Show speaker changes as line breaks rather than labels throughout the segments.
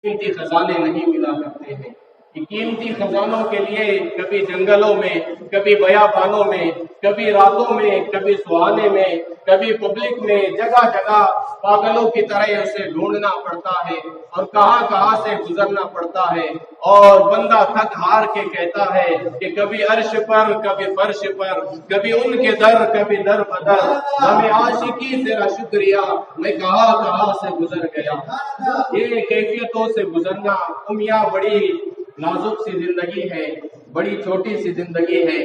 قیمتی خزانے نہیں ملا کرتے ہیں کہ قیمتی خزانوں کے لیے کبھی جنگلوں میں، کبھی بیابانوں میں، کبھی راتوں میں، کبھی سہانے میں، کبھی پبلک میں، جگہ جگہ پاگلوں کی طرح اسے ڈھونڈنا پڑتا ہے اور کہاں کہاں سے گزرنا پڑتا ہے، اور بندہ تھک ہار کے کہتا ہے کہ کبھی عرش پر، کبھی فرش پر، کبھی ان کے در، کبھی در بدر، ہمیں عاشقی تیرا شکریہ، میں کہاں کہاں سے گزر گیا۔ یہ کیفیتوں سے گزرنا میاں بڑی نازک سی زندگی ہے، بڑی چھوٹی سی زندگی ہے۔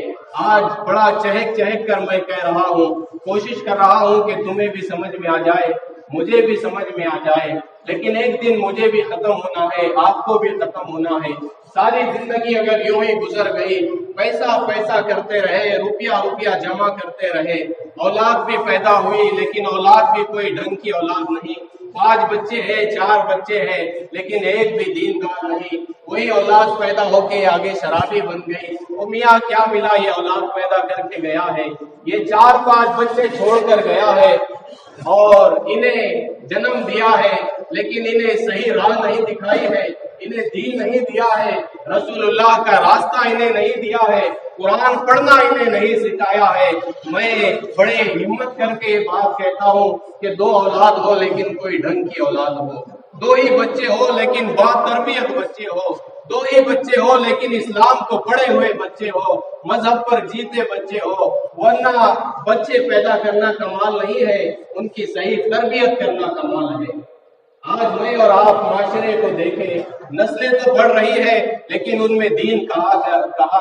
آج بڑا چہک چہک کر میں کہہ رہا ہوں، کوشش کر رہا ہوں کہ تمہیں بھی سمجھ میں آ جائے، مجھے بھی سمجھ میں آ جائے، لیکن ایک دن مجھے بھی ختم ہونا ہے، آپ کو بھی ختم ہونا ہے۔ ساری زندگی اگر یوں ہی گزر گئی، پیسہ پیسہ کرتے رہے، روپیہ روپیہ جمع کرتے رہے، اولاد بھی پیدا ہوئی لیکن اولاد بھی کوئی ڈھنگ کی اولاد نہیں، 5 بچے ہیں، 4 بچے ہیں، لیکن ایک بھی دیندار نہیں، وہی اولاد پیدا ہو کے آگے شرابی بن گئی۔ او میاں کیا ملا یہ اولاد پیدا کر کے گیا ہے، یہ 4-5 بچے چھوڑ کر گیا ہے اور انہیں جنم دیا ہے، لیکن انہیں صحیح راہ نہیں دکھائی ہے، انہیں دین نہیں دیا ہے، رسول اللہ کا راستہ انہیں نہیں دیا ہے، قرآن پڑھنا انہیں نہیں سکھایا ہے۔ میں بڑے ہمت کر کے یہ بات کہتا ہوں کہ 2 اولاد ہو لیکن کوئی ڈھنگ کی اولاد ہو، 2 ہی بچے ہو لیکن با تربیت بچے ہو، 2 ہی بچے ہو لیکن اسلام کو پڑھے ہوئے بچے ہو، مذہب پر جیتے بچے ہو، ورنہ بچے پیدا کرنا کمال نہیں ہے، ان کی صحیح تربیت کرنا کمال ہے۔ آج میں اور آپ معاشرے کو دیکھیں، نسلیں تو بڑھ رہی ہے لیکن ان میں دین کہاں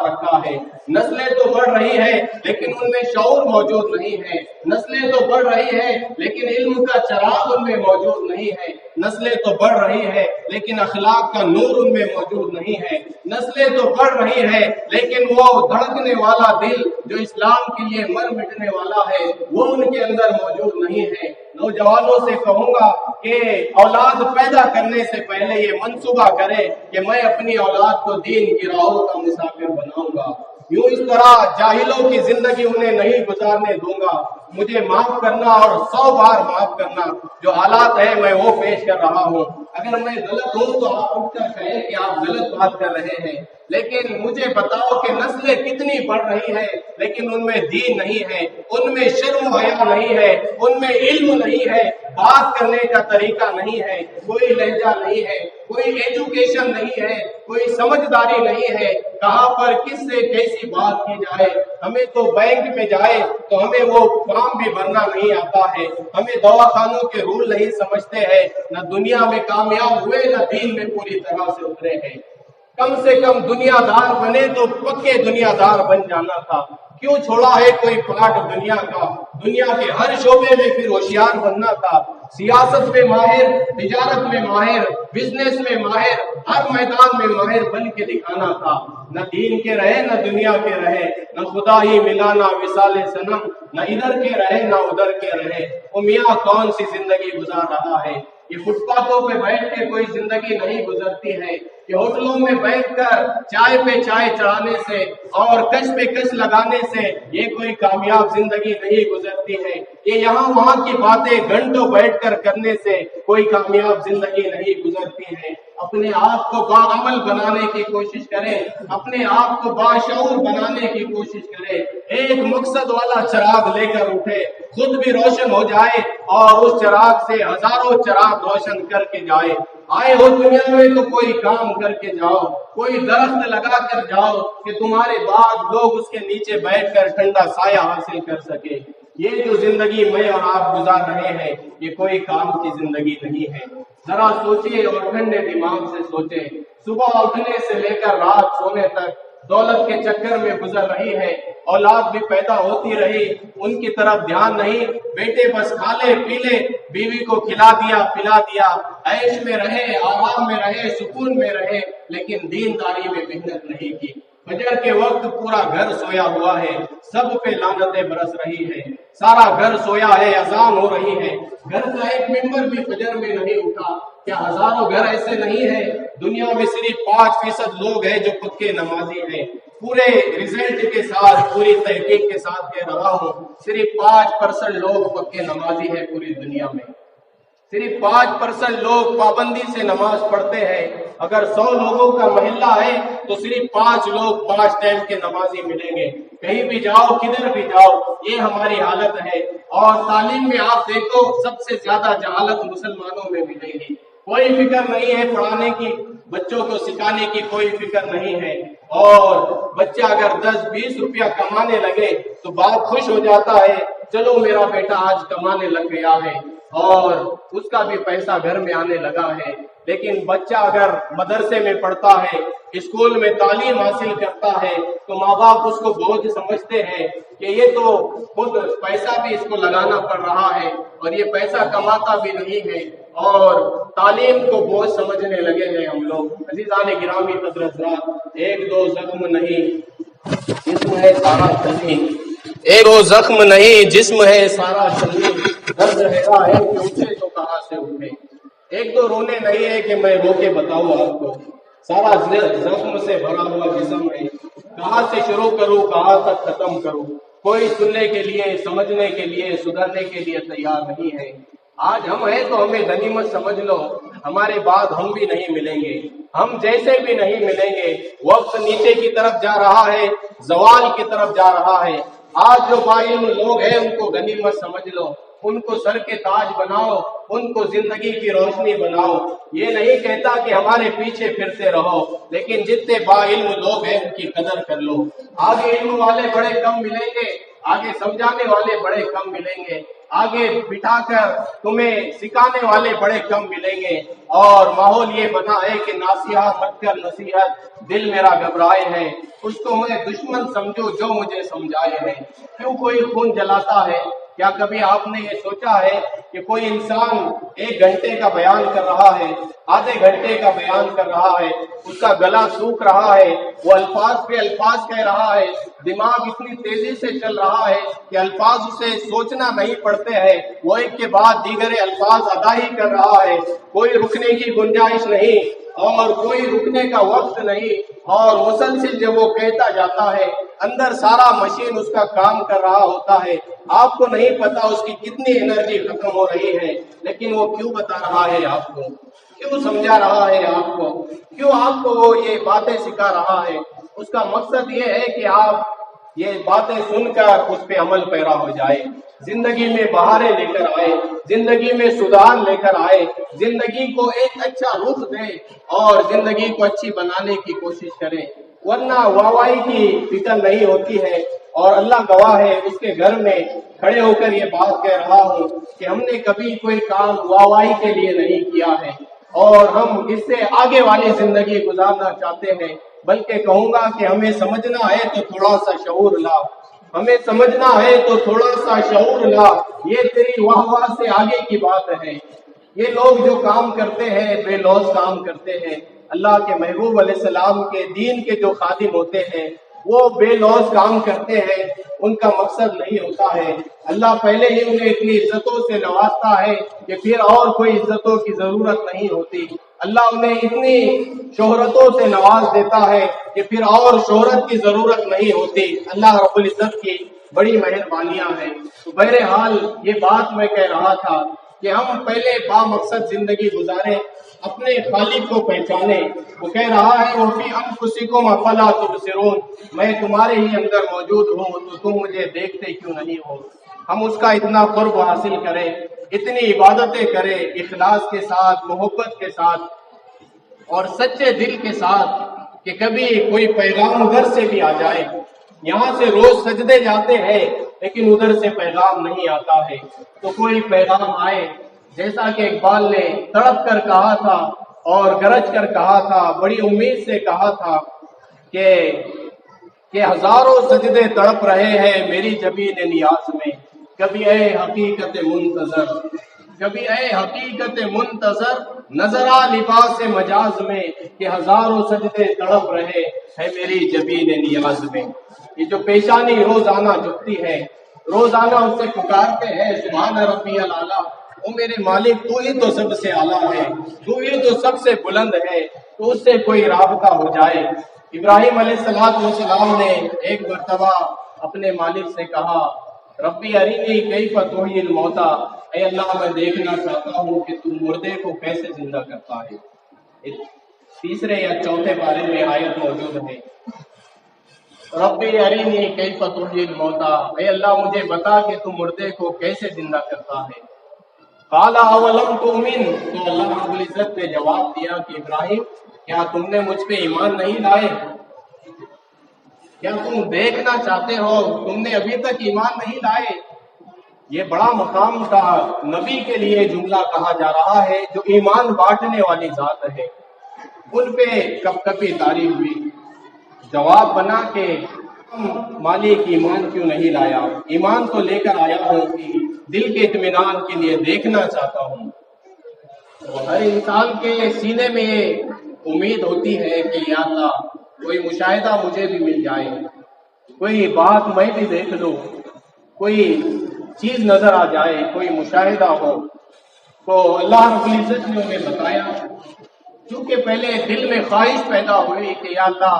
رکھا ہے، نسلیں تو بڑھ رہی ہے لیکن ان میں شعور موجود نہیں ہے، نسلیں تو بڑھ رہی ہے لیکن علم کا چراغ ان میں موجود نہیں ہے، نسلیں تو بڑھ رہی ہے لیکن اخلاق کا نور ان میں موجود نہیں ہے، نسلیں تو بڑھ رہی ہے لیکن وہ دھڑکنے والا دل جو اسلام کے لیے مر مٹنے والا ہے وہ ان کے اندر موجود نہیں ہے۔ نوجوانوں سے کہوں گا کہ اولاد پیدا کرنے سے پہلے یہ منصوبہ کرے کہ میں اپنی اولاد کو دین کی راہوں کا مسافر بناؤں گا، یوں اس طرح جاہلوں کی زندگی انہیں نہیں گزارنے دوں گا، مجھے معاف کرنا اور 100 بار معاف کرنا، جو حالات ہے میں وہ پیش کر رہا ہوں، اگر میں غلط ہوں تو آپ اٹھ کر کہیں کہ آپ غلط بات کر رہے ہیں، لیکن مجھے بتاؤ کہ نسلیں کتنی بڑھ رہی ہیں لیکن ان میں دین نہیں ہے، ان میں شرم و حیا نہیں ہے، ان میں علم نہیں ہے، بات کرنے کا طریقہ نہیں ہے، کوئی لہجہ نہیں ہے، کوئی ایجوکیشن نہیں ہے، کوئی سمجھداری نہیں ہے، کہاں پر کس سے کیسی بات کی جائے۔ ہمیں تو بینک میں جائے تو ہمیں وہ فارم بھی بھرنا نہیں آتا ہے، ہمیں دواخانوں کے رول نہیں سمجھتے ہیں، نہ دنیا میں کامیاب ہوئے نہ دین میں پوری طرح سے اترے ہیں۔ کم سے کم دنیا دار بنے تو پکے دنیا دار بن جانا تھا، کیوں چھوڑا ہے کوئی پارٹ دنیا کا، دنیا کے ہر شعبے میں پھر ہوشیار بننا تھا، سیاست میں ماہر، تجارت میں ماہر، بزنس میں ماہر، ہر میدان میں ماہر بن کے دکھانا تھا، نہ دین کے رہے نہ دنیا کے رہے، نہ خدا ہی ملا نہ وصال صنم، نہ ادھر کے رہے نہ ادھر کے رہے۔ او میاں کون سی زندگی گزار رہا ہے، یہ فٹ پاتھوں پہ بیٹھ کے کوئی زندگی نہیں گزرتی ہے، کہ ہوٹلوں میں بیٹھ کر چائے پہ چائے چڑھانے سے اور کش پہ کش لگانے سے یہ کوئی کامیاب زندگی نہیں گزرتی ہے، یہ یہاں وہاں کی باتیں گھنٹوں بیٹھ کر کرنے سے کوئی کامیاب زندگی نہیں گزرتی ہے۔ اپنے آپ کو باعمل بنانے کی کوشش کریں، اپنے آپ کو باشعور بنانے کی کوشش کریں، ایک مقصد والا چراغ لے کر اٹھے، خود بھی روشن ہو جائے اور اس چراغ سے ہزاروں چراغ روشن کر کے جائے۔ آئے ہو دنیا میں تو کوئی کام کر کے جاؤ، کوئی درخت لگا کر جاؤ کہ تمہارے بعد لوگ اس کے نیچے بیٹھ کر ٹھنڈا سایہ حاصل کر سکے۔ یہ جو زندگی میں اور آپ گزار رہے ہیں یہ کوئی کام کی زندگی نہیں ہے۔ ذرا سوچئے اور ٹھنڈے دماغ سے سوچیں، صبح اٹھنے سے لے کر رات سونے تک دولت کے چکر میں گزر رہی ہے، اولاد بھی پیدا ہوتی رہی، ان کی طرف دھیان نہیں، بیٹے بس کھا لے پی لے، بیوی کو کھلا دیا پلا دیا، عیش میں رہے، آرام میں رہے، سکون میں رہے، لیکن دینداری میں محنت نہیں کی۔ فجر کے وقت پورا گھر سویا ہوا ہے، سب پہ لعنتیں برس رہی ہے، سارا گھر سویا ہے، اذان ہو رہی ہے، گھر کا ایک ممبر بھی فجر میں نہیں اٹھا۔ کیا ہزاروں گھر ایسے نہیں ہیں؟ دنیا میں صرف 5% لوگ ہیں جو پکے نمازی ہیں، پورے رزلٹ کے ساتھ، پوری تحقیق کے ساتھ کہہ رہا ہوں، صرف 5% لوگ پکے نمازی ہیں پوری دنیا میں۔ صرف 5% لوگ پابندی سے نماز پڑھتے ہیں۔ اگر 100 لوگوں کا محلہ ہے تو صرف 5 لوگ 5 ٹائم کے نمازی ملیں گے۔ کہیں بھی جاؤ، کدھر بھی جاؤ، یہ ہماری حالت ہے۔ اور تعلیم میں آپ دیکھو سب سے زیادہ جہالت مسلمانوں میں ملے گی۔ کوئی فکر نہیں ہے پڑھانے کی، بچوں کو سکھانے کی کوئی فکر نہیں ہے۔ اور بچہ اگر 10-20 روپیہ کمانے لگے تو باپ خوش ہو جاتا ہے، چلو میرا بیٹا آج کمانے لگ گیا ہے، اور اس کا بھی پیسہ گھر میں آنے لگا ہے۔ لیکن بچہ اگر مدرسے میں پڑھتا ہے، اسکول میں تعلیم حاصل کرتا ہے، تو ماں باپ اس کو بوجھ سمجھتے ہیں کہ یہ تو خود پیسہ بھی اس کو لگانا پڑ رہا ہے اور یہ پیسہ کماتا بھی نہیں ہے، اور تعلیم کو بوجھ سمجھنے لگے ہیں ہم لوگ۔ عزیزان گرامی قدر حضرات، ایک دو زخم نہیں جسم ہے سارا شریر، ایک دو زخم نہیں جسم ہے سارا شریر، درد رہا ہے کہ اٹھے تو کہاں سے اٹھے۔ ایک دو رونے نہیں ہے کہ میں رو کے بتاؤں آپ کو، سارا زخم سے بھرا ہوا جسم ہے، کہاں سے شروع کروں کہاں تک ختم کروں۔ کوئی سننے کے لیے، سمجھنے کے لیے، سدھرنے کے لیے تیار نہیں ہے۔ آج ہم ہیں تو ہمیں غنیمت سمجھ لو، ہمارے بعد ہم بھی نہیں ملیں گے، ہم جیسے بھی نہیں ملیں گے۔ وقت نیچے کی طرف جا رہا ہے، زوال کی طرف جا رہا ہے۔ آج جو باعلم لوگ ہیں ان کو غنیمت سمجھ لو، ان کو سر کے تاج بناؤ، ان کو زندگی کی روشنی بناؤ۔ یہ نہیں کہتا کہ ہمارے پیچھے پھرتے رہو، لیکن جتنے باعلم لوگ ہیں ان کی قدر کر لو۔ آگے علم والے بڑے کم ملیں گے، آگے سمجھانے والے بڑے کم ملیں گے، آگے بٹھا کر تمہیں سکھانے والے بڑے کم ملیں گے۔ اور ماحول یہ بنا ہے کہ نصیحت مت کر نصیحت، دل میرا گھبرائے ہے، اس کو میں دشمن سمجھو جو مجھے سمجھائے ہے۔ کیوں کوئی خون جلاتا ہے؟ کیا کبھی آپ نے یہ سوچا ہے کہ کوئی انسان 1 گھنٹے کا بیان کر رہا ہے، آدھے گھنٹے کا بیان کر رہا ہے، اس کا گلا سوکھ رہا ہے، وہ الفاظ پہ الفاظ کہہ رہا ہے، دماغ اتنی تیزی سے چل رہا ہے کہ الفاظ اسے سوچنا نہیں پڑتے ہیں، وہ ایک کے بعد دیگر الفاظ ادا ہی کر رہا ہے، کوئی رکنے کی گنجائش نہیں اور کوئی رکنے کا وقت نہیں، اور مسلسل جب وہ کہتا جاتا ہے اندر سارا مشین اس کا کام کر رہا ہوتا ہے۔ آپ کو نہیں پتا اس کی کتنی انرجی ختم ہو رہی ہے، لیکن وہ کیوں بتا رہا ہے آپ کو، کیوں سمجھا رہا ہے آپ کو، کیوں آپ کو وہ یہ باتیں سکھا رہا ہے؟ اس کا مقصد یہ ہے کہ آپ یہ باتیں سن کر اس پہ عمل پیرا ہو جائے، زندگی میں بہاریں لے کر آئے، زندگی میں سدھار لے کر آئے، زندگی کو ایک اچھا رخ دے اور زندگی کو اچھی بنانے کی کوشش کرے۔ ورنہ واہوائی کی فکر نہیں ہوتی ہے، اور اللہ گواہ ہے اس کے گھر میں کھڑے ہو کر یہ بات کہہ رہا ہوں کہ ہم نے کبھی کوئی کام واہوائی کے لیے نہیں کیا ہے، اور ہم اس سے آگے والی زندگی گزارنا چاہتے ہیں۔ بلکہ کہوں گا کہ ہمیں سمجھنا ہے تو تھوڑا سا شعور لا، ہمیں سمجھنا ہے تو تھوڑا سا شعور لا، یہ تیری واہ واہ سے آگے کی بات ہے۔ یہ لوگ جو کام کرتے ہیں بے لوث کام کرتے ہیں، اللہ کے محبوب علیہ السلام کے دین کے جو خادم ہوتے ہیں وہ بے لوث کام کرتے ہیں، ان کا مقصد نہیں ہوتا ہے۔ اللہ پہلے ہی انہیں اتنی عزتوں سے نوازتا ہے کہ پھر اور کوئی عزتوں کی ضرورت نہیں ہوتی۔ اللہ انہیں اتنی شہرتوں سے نواز دیتا ہے کہ پھر اور شہرت کی ضرورت نہیں ہوتی۔ اللہ رب العزت کی بڑی مہربانیاں ہیں۔ تو بہرحال یہ بات میں کہہ رہا تھا کہ ہم پہلے با مقصد زندگی گزاریں، اپنے خالق کو پہچانے۔ وہ کہہ رہا ہے وَفِي أَنفُسِكُمْ أَفَلَا تُبْصِرُونَ، میں تمہارے ہی اندر موجود ہوں تو تم مجھے دیکھتے کیوں نہیں ہو؟ ہم اس کا اتنا قرب حاصل کریں، اتنی عبادتیں کریں اخلاص کے ساتھ، محبت کے ساتھ اور سچے دل کے ساتھ، کہ کبھی کوئی پیغام ادھر سے بھی آ جائے۔ یہاں سے روز سجدے جاتے ہیں لیکن ادھر سے پیغام نہیں آتا ہے، تو کوئی پیغام آئے، جیسا کہ اقبال نے تڑپ کر کہا تھا اور گرج کر کہا تھا، بڑی امید سے کہا تھا کہ ہزاروں سجدے تڑپ رہے ہیں میری جبین نیاز میں، کبھی اے حقیقت منتظر، کبھی اے حقیقت منتظر، نظر آ لباس مجاز میں، کہ ہزاروں سجدے تڑپ رہے ہیں میری جبین نیاز میں۔ یہ جو پیشانی روزانہ جھکتی ہے، روزانہ اس سے پکارتے ہیں سبحان ربی الاعلیٰ، او میرے مالک تو ہی تو سب سے اعلیٰ ہے، تو ہی تو سب سے بلند ہے، تو اس سے کوئی رابطہ ہو جائے۔ ابراہیم علیہ السلام نے ایک مرتبہ اپنے مالک سے کہا ربی ارینی کیف تحیی الموتی، اے اللہ میں دیکھنا چاہتا ہوں کہ تو مردے کو کیسے زندہ کرتا ہے۔ تیسرے یا چوتھے بارے میں آیت موجود ہے، ربی ارینی کیف تحیی الموتیٰ، اے اللہ مجھے بتا کہ تو مردے کو کیسے زندہ کرتا ہے۔ قال اولم تؤمن، تو اللہ رب العزت نے جواب دیا کہ ابراہیم کیا تم نے مجھ پہ ایمان نہیں لائے؟ کیا تم دیکھنا چاہتے ہو؟ تم نے ابھی تک ایمان نہیں لائے؟ یہ بڑا مقام کا نبی کے لیے جملہ کہا جا رہا ہے جو ایمان بانٹنے والی ذات ہے، ان پہ کب کبھی تاری ہوئی۔ جواب بنا کہ مالک ایمان کیوں نہیں لایا؟ ایمان تو لے کر آیا ہوں کہ دل کے اطمینان کے لیے دیکھنا چاہتا ہوں۔ تو ہر انسان کے سینے میں یہ امید ہوتی ہے کہ یا اللہ کوئی مشاہدہ مجھے بھی مل جائے، کوئی بات میں بھی دیکھ لوں، کوئی چیز نظر آ جائے، کوئی مشاہدہ ہو۔ تو اللہ رب العزت نے انہیں بتایا، کیونکہ پہلے دل میں خواہش پیدا ہوئی کہ یا اللہ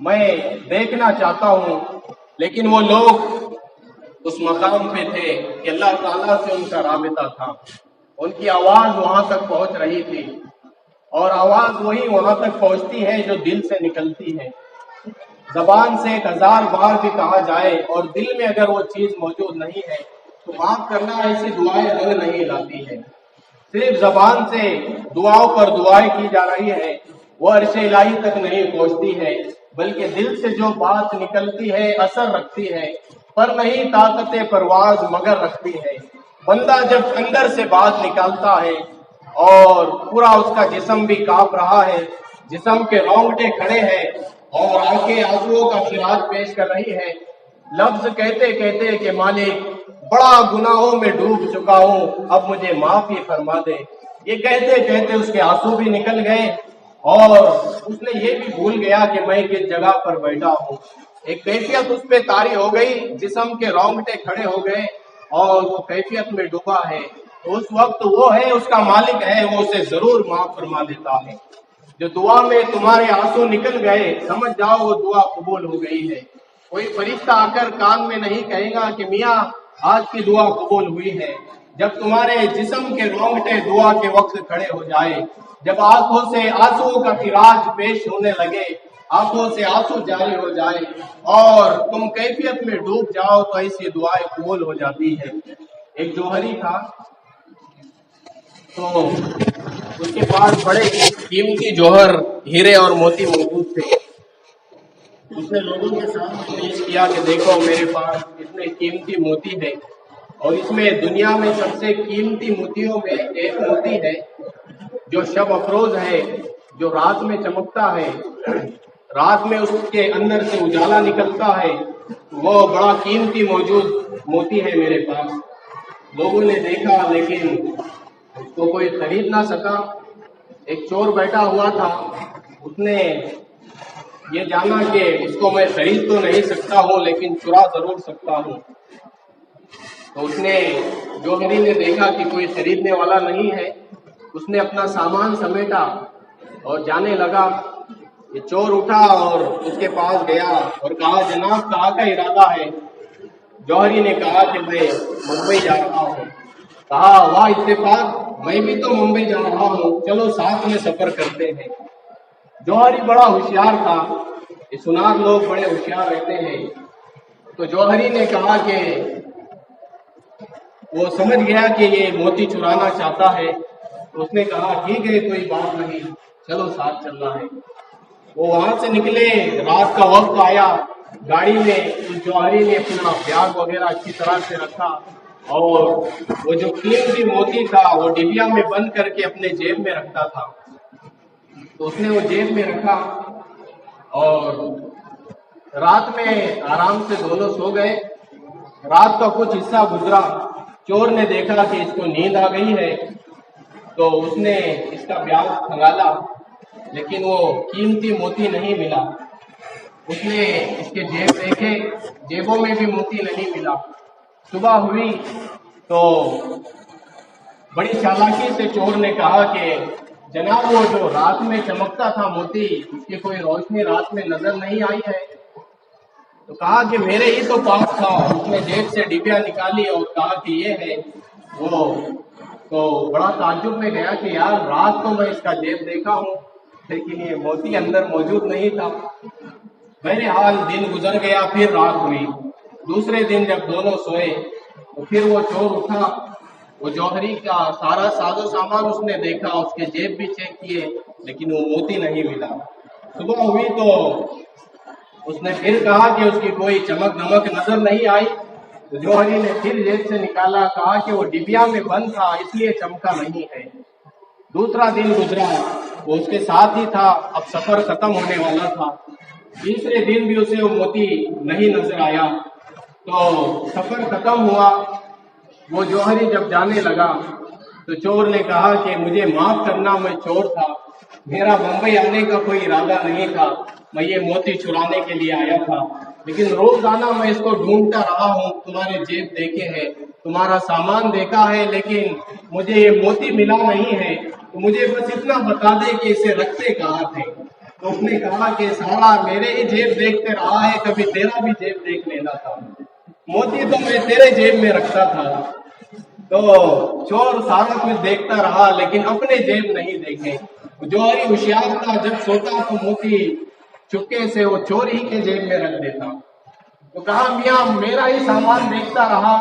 میں دیکھنا چاہتا ہوں، لیکن وہ لوگ اس مقام پہ تھے کہ اللہ تعالیٰ سے ان کا رابطہ تھا، ان کی آواز وہاں تک پہنچ رہی تھی، اور آواز وہی وہاں تک پہنچتی ہے جو دل سے نکلتی ہے۔ زبان سے 1000 بار بھی کہا جائے اور دل میں اگر وہ چیز موجود نہیں ہے تو معاف کرنا ایسی دعائیں رنگ نہیں لاتی ہے۔ صرف زبان سے دعاؤں پر دعائیں کی جا رہی ہے، وہ عرش الہی تک نہیں پہنچتی ہے، بلکہ دل سے جو بات نکلتی ہے اثر رکھتی ہے، پر نہیں طاقت پرواز مگر رکھتی ہے۔ بندہ جب اندر سے بات نکالتا ہے اور پورا اس کا جسم بھی کانپ رہا ہے، جسم کے رونگٹے کھڑے ہیں اور آنکھیں آنسوؤں کا خراج پیش کر رہی ہے، لفظ کہتے کہتے کہ مالک بڑا گناہوں میں ڈوب چکا ہوں، اب مجھے معافی فرما دے، یہ کہتے کہتے اس کے آنسو بھی نکل گئے اور اس نے یہ بھی بھول گیا کہ میں کس جگہ پر بیٹھا ہوں۔ ایک کیفیت اس پہ طاری ہو گئی، جسم کے رونگٹے کھڑے ہو گئے اور وہ کیفیت میں ڈوبا ہے۔ تو اس وقت وہ ہے، اس کا مالک ہے، وہ اسے ضرور معاف فرما دیتا ہے۔ جو دعا میں تمہارے آنسو نکل گئے، سمجھ جاؤ وہ دعا قبول ہو گئی ہے۔ کوئی فرشتہ آ کر کان میں نہیں کہے گا کہ میاں آج کی دعا قبول ہوئی ہے۔ جب تمہارے جسم کے رونگٹے دعا کے وقت کھڑے ہو جائے، جب آنکھوں سے آنسو کا خراج پیش ہونے لگے، آنکھوں سے آنسو جاری ہو جائے اور تم کیفیت میں ڈوب جاؤ، تو ایسی دعائیں قبول ہو جاتی ہے۔ ایک جوہری تھا، تو اس کے پاس بڑے قیمتی جوہر ہیرے اور موتی موجود تھے۔ اس نے لوگوں کے سامنے پیش کیا کہ دیکھو میرے پاس اتنے قیمتی موتی ہے، اور اس میں دنیا میں سب سے قیمتی موتیوں میں ایک موتی ہے جو شب افروز ہے، جو رات میں چمکتا ہے، رات میں اس کے اندر سے اجالا نکلتا ہے، وہ بڑا قیمتی موتی ہے میرے پاس۔ لوگوں نے دیکھا لیکن اس کو کوئی خرید نہ سکا۔ ایک چور بیٹھا ہوا تھا، اس نے یہ جانا کہ اس کو میں خرید تو نہیں سکتا ہوں لیکن چرا ضرور سکتا ہوں۔ تو اس نے جوہری نے دیکھا کہ کوئی خریدنے والا نہیں ہے، اس نے اپنا سامان سمیٹا اور جانے لگا۔ یہ چور اٹھا اور اس کے پاس گیا اور کہا جناب کہاں کا ارادہ ہے؟ جوہری نے کہا کہ میں ممبئی جا رہا ہوں۔ کہا واہ اتفاق، میں بھی تو ممبئی جا رہا ہوں، چلو ساتھ میں سفر کرتے ہیں۔ جوہری بڑا ہوشیار تھا، یہ سنار لوگ بڑے ہوشیار رہتے ہیں۔ تو جوہری نے کہا کہ وہ سمجھ گیا کہ یہ موتی چرانا چاہتا ہے، تو اس نے کہا ٹھیک ہے کوئی بات نہیں، چلو ساتھ چلنا ہے۔ وہ وہاں سے نکلے، رات کا وقت آیا، گاڑی میں جوہری نے اپنا بیاگ وغیرہ اچھی طرح سے رکھا اور وہ جو قیمتی موتی تھا وہ ڈبیا میں بند کر کے اپنے جیب میں رکھتا تھا۔ تو اس نے وہ جیب میں رکھا اور رات میں آرام سے دونوں سو گئے۔ رات کا کچھ حصہ گزرا، چور نے دیکھا کہ اس کو نیند آ گئی ہے، تو اس نے اس کا بیاگ کھنگالا لیکن وہ قیمتی موتی نہیں ملا۔ اس نے اس کے جیب دیکھے، جیبوں میں بھی موتی نہیں ملا۔ صبح ہوئی تو بڑی چالاکی سے چور نے کہا کہ جناب وہ جو رات میں چمکتا تھا موتی، اس کی کوئی روشنی رات میں نظر نہیں آئی ہے؟ تو کہا کہ میرے ہی تو پاس تھا۔ اس نے جیب سے ڈبیا نکالی اور کہا کہ یہ ہے۔ وہ تو بڑا تعجب میں گیا کہ یار رات تو میں اس کا جیب دیکھا ہوں لیکن یہ موتی اندر موجود نہیں تھا۔ بہرحال دن گزر گیا، پھر رات ہوئی، دوسرے دن جب دونوں سوئے تو پھر وہ چور اٹھا، وہ جوہری کا سارا ساز و سامان اس نے دیکھا، اس کے جیب بھی چیک کیے لیکن وہ موتی نہیں ملا۔ صبح ہوئی تو اس نے پھر کہا کہ اس کی کوئی چمک دمک نظر نہیں آئی، تو جوہری نے پھر جیب سے نکالا، کہا کہ وہ ڈبیا میں بند تھا اس لیے چمکا نہیں ہے۔ دوسرا دن گزرا، وہ اس کے ساتھ ہی تھا، اب سفر ختم ہونے والا تھا، تیسرے دن بھی اسے وہ موتی نہیں نظر آیا۔ تو سفر ختم ہوا، وہ جوہری جب جانے لگا تو چور نے کہا کہ مجھے معاف کرنا، میں چور تھا، میرا بمبئی آنے کا کوئی ارادہ نہیں تھا، میں یہ موتی چرانے کے لیے آیا تھا، لیکن روزانہ میں اس کو ڈھونڈتا رہا ہوں، تمہارے جیب دیکھے ہیں، تمہارا سامان دیکھا ہے، لیکن مجھے یہ موتی ملا نہیں ہے، تو مجھے بس اتنا بتا دے کہ اسے رکھتے کہاں تھے۔ تو اس نے کہا کہ سارا میرے ہی جیب دیکھتے رہا ہے، کبھی تیرا بھی جیب دیکھ لینا تھا، موتی تو میں تیرے جیب میں رکھتا تھا۔ تو چور سارا کچھ دیکھتا رہا لیکن اپنے جیب نہیں دیکھے۔ جوہری ہوشیار تھا، جب سوتا تو موتی چپکے سے وہ چور ہی کے جیب میں رکھ دیتا۔ تو کہا میاں میرا ہی سامان دیکھتا رہا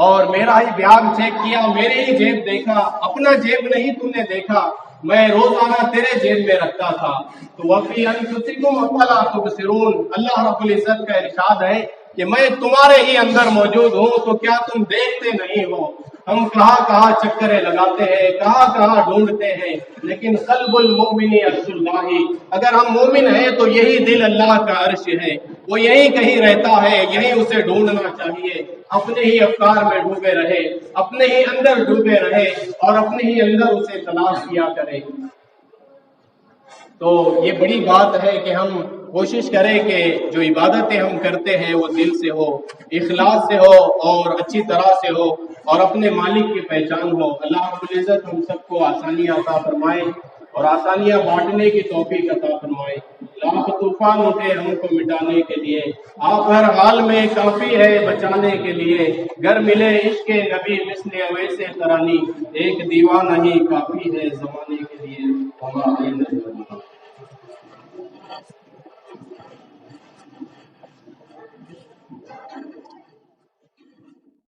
اور میرا ہی بیگ چیک کیا، میرے ہی جیب دیکھا، اپنا جیب نہیں تم نے دیکھا، میں روزانہ تیرے جیب میں رکھتا تھا۔ تو وفی انفسکم افلا تبصرون، اللہ رب العزت کا ارشاد ہے کہ میں تمہارے ہی اندر موجود ہوں، تو کیا تم دیکھتے نہیں ہو؟ ہم کہاں کہاں چکریں لگاتے ہیں، کہاں کہاں ڈھونڈتے ہیں، لیکن قلب المؤمن عرش اللہ، اگر ہم مومن ہیں تو یہی دل اللہ کا عرش ہے، وہ یہی کہیں رہتا ہے، یہی اسے ڈھونڈنا چاہیے، اپنے ہی افکار میں ڈوبے رہے، اپنے ہی اندر ڈوبے رہے اور اپنے ہی اندر اسے تلاش کیا کرے۔ تو یہ بڑی بات ہے کہ ہم کوشش کریں کہ جو عبادتیں ہم کرتے ہیں وہ دل سے ہو، اخلاص سے ہو اور اچھی طرح سے ہو اور اپنے مالک کی پہچان ہو۔ اللہ رب العزت ہم سب کو آسانیاں عطا فرمائے اور آسانیاں بانٹنے کی توفیق عطا فرمائے۔ لاکھ طوفان اٹھے ہم کو مٹانے کے لیے، آپ ہر حال میں کافی ہے بچانے کے لیے، گر ملے عشق نبی مثل ویسے ترانی، ایک دیوانہ ہی کافی ہے زمانے کے لیے۔